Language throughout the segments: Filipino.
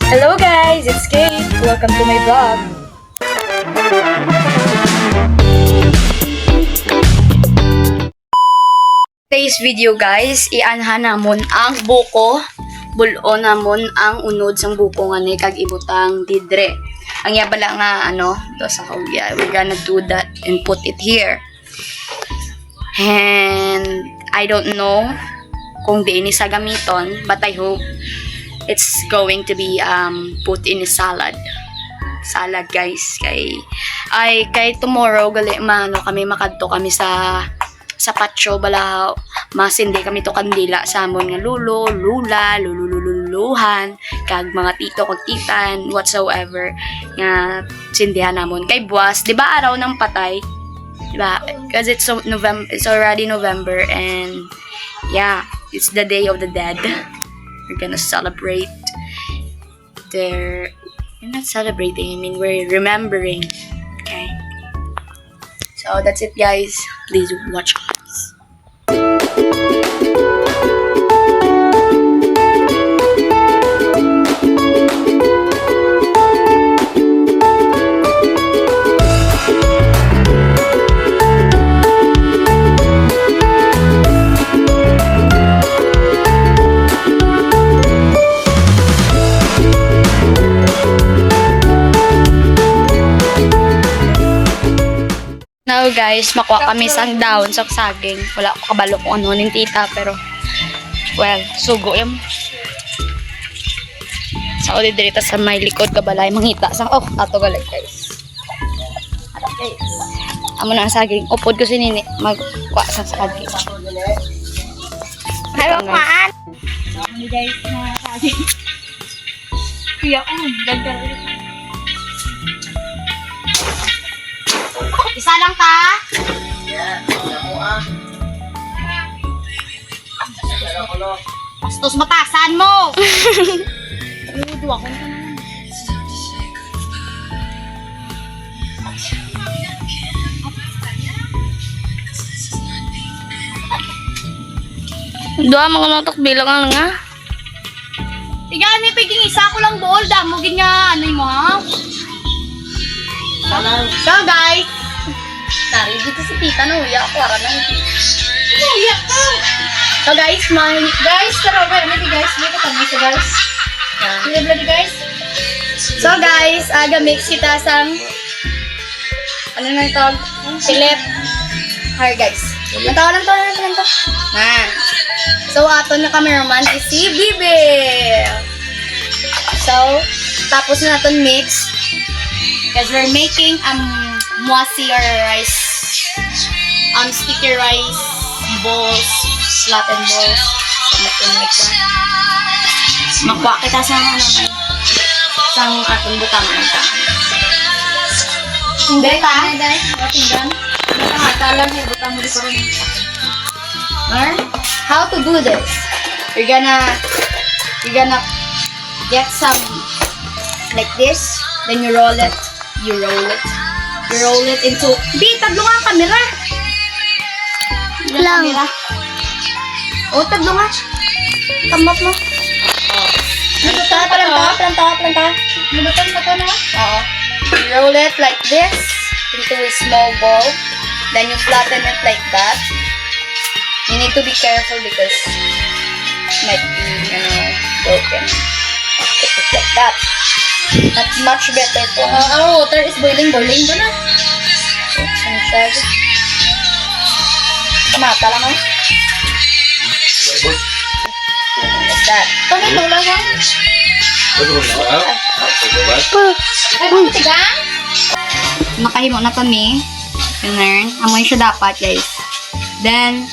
Hello guys, it's Kate. Welcome to my vlog. Today's video guys, ianha namon ang buko. Bulo namon ang unod sang buko nga ni kag ibutang didre. Ang yabala nga to sa yeah, we're gonna do that and put it here. And I don't know kung di ini sa gamiton, but I hope it's going to be put in a salad. Salad guys, kay tomorrow gali kami makadto kami sa patio bala masindi kami to kandila sa amon nga luluhan kag mga tito kag titan whatsoever nga sindihan namon kay buwas di ba araw ng patay, di ba? Because it's already November and yeah, it's the Day of the Dead. We're gonna celebrate we're not celebrating, I mean we're remembering. Okay, so that's it guys, please watch us. Now guys, makuha kami sang daon sa saging. Wala ko kabalo kung ano ning tita pero well, sugo yun. Sa uli dirita sa may likod kabalay mangita sang ato galag guys. Ato guys. Amo na ang saging. Upod ko sinini magkuha sang saging. Hayo kaan. Ano guys na saging. Kuya ko dagdag. Isa lang ka? Yeah, ako Bastos matasan mo! Dua ko na naman. Dua, mga notok bilang lang nga. Tigaan ni piging isa ko lang bowl. Damogin nga, mo ha? So guys, tari dito si tita na uya ako ara na uya ka. So guys, tara ba ni guys, dito kami so guys. Sila guys. So guys, aga mix kita sang ano na ito? Philip. Hi guys. Nantawa lang to. Na. So ato na cameraman is si Bibi. So tapos na natin mix. Because we're making muasi or rice, sticky rice balls, flattened balls. Something like that. Makuha kita sa sang atong butangan ka. Hindi ka? Tingnan. Nakakatalan yung butang mo di pa rin. Learn how to do this. You're gonna get some like this. Then you roll it. You roll it into... Di, taglo nga ang camera. Lang. Oh, taglo nga. Kamot mo. Oh. Planta. Minutan pa ko na. Oo. You roll it like this into a small ball. Then you flatten it like that. You need to be careful because it might be, broken. It is like that. That's much better po. Our water is boiling ba na? Mata lang mo. Like that. Ito lang ha? Nakahimo na kami. Ganun. Amoy siya dapat guys. Then,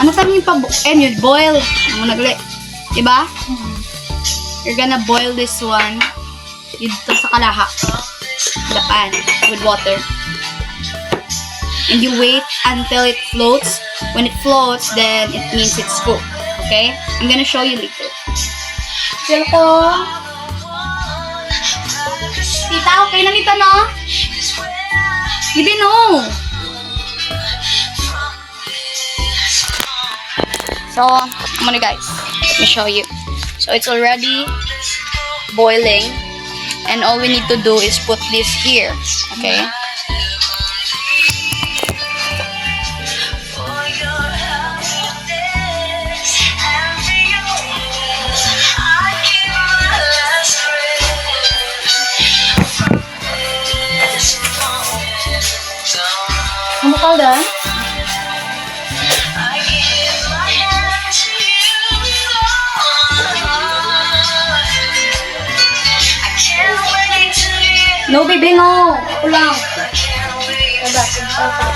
ano kami you boil. Amo nagali. Diba? You're gonna boil this one. Dito sa kalaha. Dapan. With water. And you wait until it floats. When it floats, then it means it's cooked. Okay? I'm gonna show you later. Feel ko. Tita, okay na nito, no? Hindi, no. So, I'm gonna guys. Let me show you. So, it's already boiling. And all we need to do is put this here. Okay? Ano ka dyan? No, baby, no. Ako lang.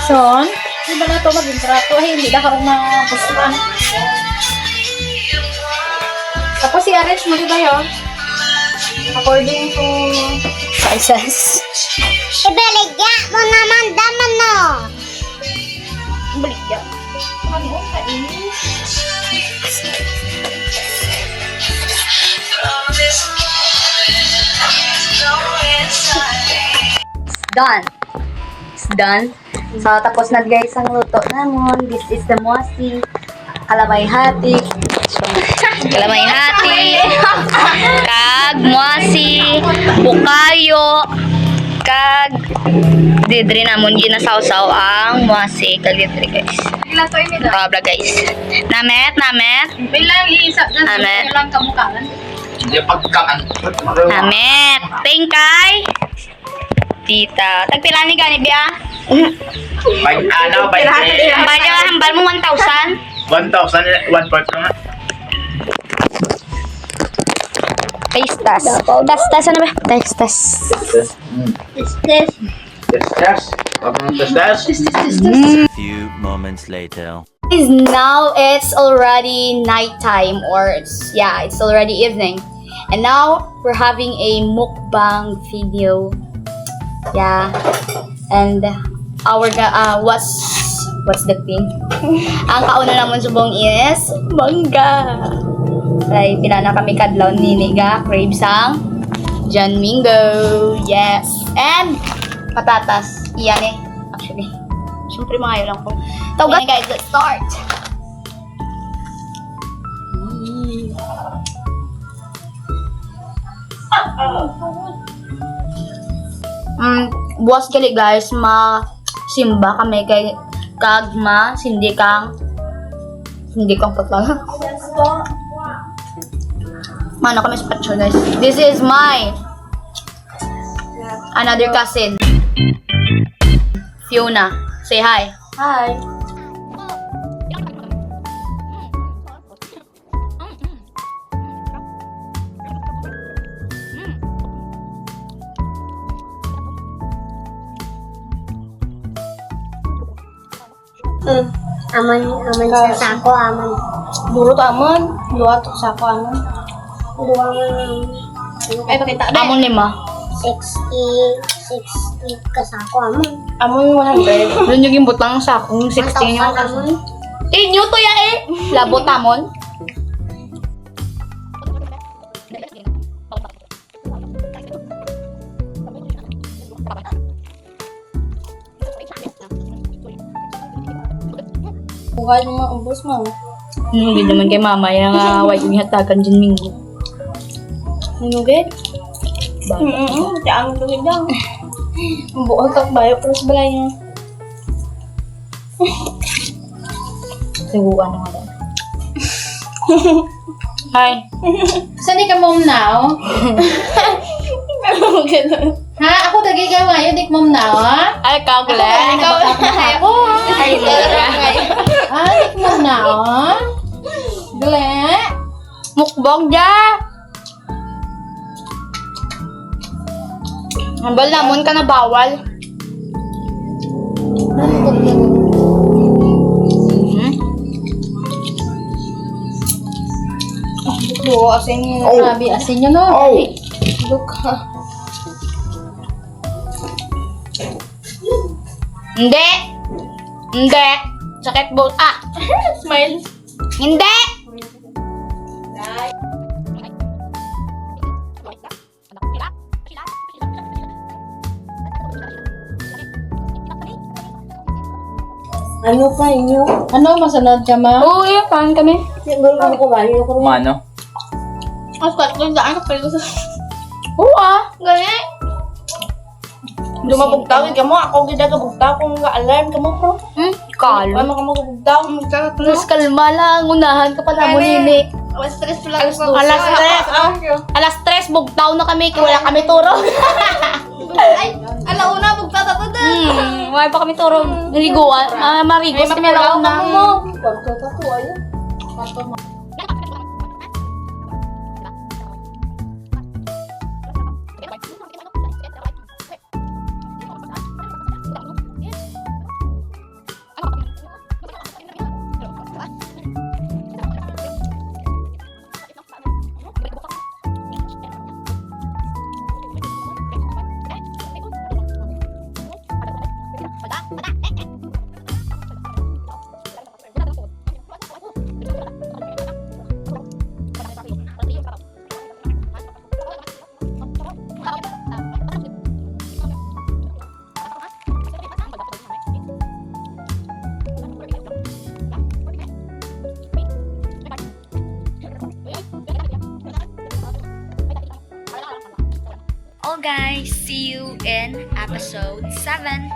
Sean? Di ba na ito maging trato? Ay, hindi na karong na pusuan. Tapos i-arrange mo dito yun. According to sizes. Ibaligya mo naman daman no. Baligya. Ano ka Done. It's done. So, tapos na guys ang luto namon. This is the mosi. Kalamay hati. Kalamay hati. Kag mosi. Bukayo. Kag didri namon ginasawsaw ang mosi. Kag didri guys. Ilan to ini da? Kabla guys. Namet. Bilang iisa dyan. Amen. Ilang kamukaan. Hindi pagkaan. Namet. Tingkay. Tita. Tagpila ni gani biya? By ano, by Hambal niya, hambal mo 1,000. 1,000, 1/4 na nga. Tastas. Tas ano ba? Tastas. Testes. Few moments later. Is now it's already nighttime or it's already evening. And now we're having a mukbang video. Yeah. And what's the thing? Ang kauna naman subong is mangga. Ay, pinana kami kadlaw ni Niga, crave sang John Mingo. Yes. And patatas. Iyan eh. Actually. Siyempre mga lang ko. Tawag guys, let's start. Buwas gali guys, simba kami kay kagma, hindi kang putlang. Mano kami sa picture guys. This is my another cousin, Fiona. Say hi. Hi. Aman sa sako, aman. Durot amon. Luwa to sa ako amon. Duwang Ay, pakita. Amon 5. 60 kasako, aman. Amon 100. Doon yung butang sa akong 16 1,000, yung aman. Inyo to ya eh. Labot amon. Buhay ng mga ubos mo. Hindi naman kay mama yung white yung hatagan dyan minggo. Nunugit? Tiang nunugit lang. Buhay kak bayo pero sa balay niya. Siguan nga lang. Hi. Saan ka mom now? Ha? Ako dagi ka ngayon, dik mom now, ha? Ay, ikaw gula. Ikaw. Ako. Ay, talaga. Ah, dik mom now, ha? Gle. Mukbang dya. Hambal namon ka na bawal. Oo, asin yun. Grabe, asin yun, no? Look, ha? Hindi. Hindi. Sakit boat. Ah. Smile. Hindi. Ano pa inyo? Ano, masunod ka ma? Oo, yeah, kain kami. Siguro ko ba? Yung ko Mano? Ang squat ko daan. Dumabugtaw ka mo, ako gida ka bugtaw kung alarm ka mo, bro. Kalo. Ano ka mo bugtaw? Mas kalma lang, unahan ka pa na mo nini. Alas 3 pa lang. Alas 3, bugtaw na kami, kaya wala kami turog. Ay, alauna bugtaw ta to din. Wala pa kami turog. Naliguan, marigos kami alauna. Oh guys, see you in episode 7.